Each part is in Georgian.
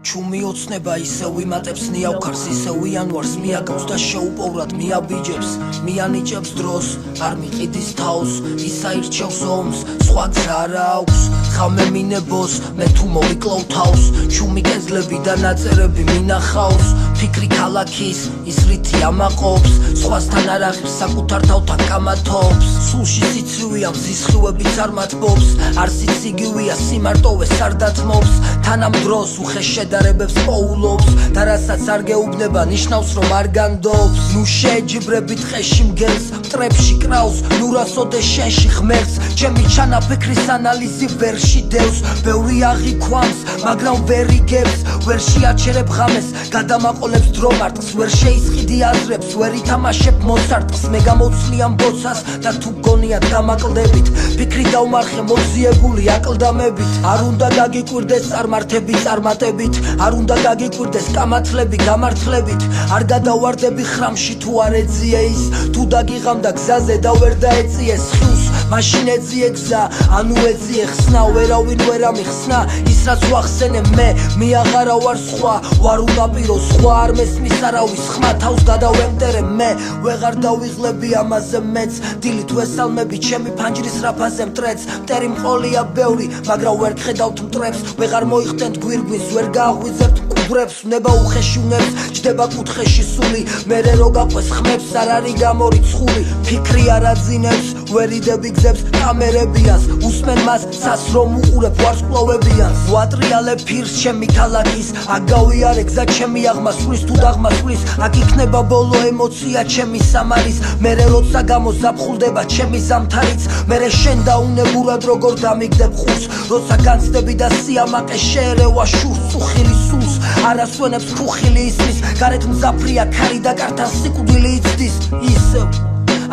Čumi ოცნება ისევ იმატებს ნიავქარს ისევ იანვარს მიაგავს და შეუპოვრად მიაბიჯებს მიანიჭებს დროს არ მიყიდის თავს ის აირჩევს ომს სხვა გზა არ აქვს ხამე მინებოს მე თუ მოვიკლოვ თავს ჩუმი კენძლები და ნაწერები მინახავს ფიქრი ქალაქის ის რითი ამაყობს სხვასთან არ აღებს საკუთარ თავთან კამათობს სულში სიცივეა მზის ხილვებიც არ მათბობს არსიც იგივეა სიმარტოვეს არ დათმობს თანამ დროს უხეშ შედარებებს პოულობს და რასაც არ გეუბნება ნიშნავს რომ არ განდობს ნუ შეჯიბრები ტყეში მგელს მტრებში კრავს ნუ რასოდე შენში ღმერთს ჩემი ჩანაფიქრის ანალიზი ვერში დევს ბევრი აღიქვამს მაგრამ ვერ იგებს ვერ შეაჩერებ ღამეს გადამაყოლებს დრომარტს ვერ შეისყიდი აზრებს ვერ ითამაშებ მოცარტს მე გამოცლიან ბოცას და თუ გონიათ დამაკლდებით ფიქრი დავმარხე მოძიებული აკლდამებით არ უნდა გაგიკვირდეს წარმართები წარმატებით არ უნდა გაგიკვირდეს კამათლები გამართლებით არ გადავარდები ხრამში თუ არ ეძიე ის თუ დაგიღამდა გზაზე და ვერ დაეწიეს ხილს მაშინ ეძიე გზა ანუ ეძიე ხსნა ვერავინ ვერ ამიხსნა ის რაც ვახსენე მე აღარა ვარ სხვა ვარ უნაპირო სხვა არ მესმის არავის ხმა თავს გადავემტერე მე ვეღარ დავიღლები ამაზე მეც დილით ვესალმები ჩემი ფანჯრის რაფაზე მტრეც მტერი მყოლია ბევრი მაგრამ ვერ გხედავთ მტრებს ვეღარ მოიხდენთ გვირგვინს ვერ გააღვიძებთ კუბრებს ნება უხეში უნებს ჯდება კუთხეში სული მერე რო გაყვეს ხმებს არ არის გამორიცხული ფიქრი არ აძინებს ვერ იდები გზებს კამერებიანს უსმენ მას ცას რომ უყურებ ვარსკვლავებიანს ვატრიალებ ფირს ჩემი ქალაქის აქ გავიარე გზა ჩემი აღმასვლის თუ დაღმასვლის აქ იქნება ბოლო ემოცია ჩემი სამარის მერე როცა გამოზაფხულდება ჩემი ზამთარიც მერე შენ დაუნებურად როგორ დამიგდებ ხურს როცა განცდები და სიამაყე შეერევა შურს წუხილი სულს არასვენებს ხუხილი ისმის გარეთ მზაფრია ქარი და კართან სიკვდილი იცდის ისევ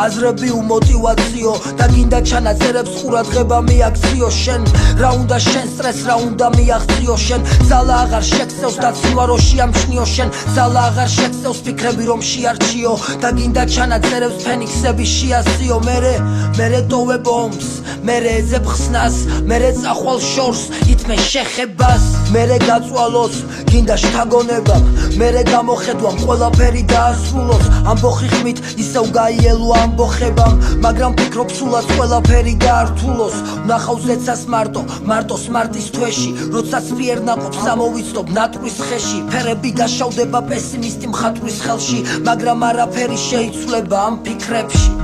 აზრები უმოტივაციო და გინდა ჩანაწერებს ყურადღება მიაქციო შენ რა უნდა შენ სტრეს რა უნდა მიაღწიო შენ ძალა აღარ შექცევს და ცივაროში ამჩნიო შენ ძალა აღარ შექცევს ფიქრები რომ შეარჩიო და გინდა ჩანაწერებს ფენიქსები შეასიო მერე ტოვებ ომს მერე ეძებ ხსნას მერე წახვალ შორს ითმე შეხებას მერე გაწვალოს გინდა შთაგონებამ მერე გამოხედვამ ყველაფერი დაასრულოს ამბოხი ხმით ისევ გაიელო ამბოხებამ მაგრამ ფიქრობ სულაც ყველაფერი გაართულოს ვნახავ ზეცას მარტოს მარტის თვეში როდესაც ფიერ ნაყოფს ამოვიცნობ ნატყვის ხეში ფერები გაშავდება პესიმისტი მხატვრის ხელში მაგრამ არაფერი შეიცვლება ამ ფიქრებში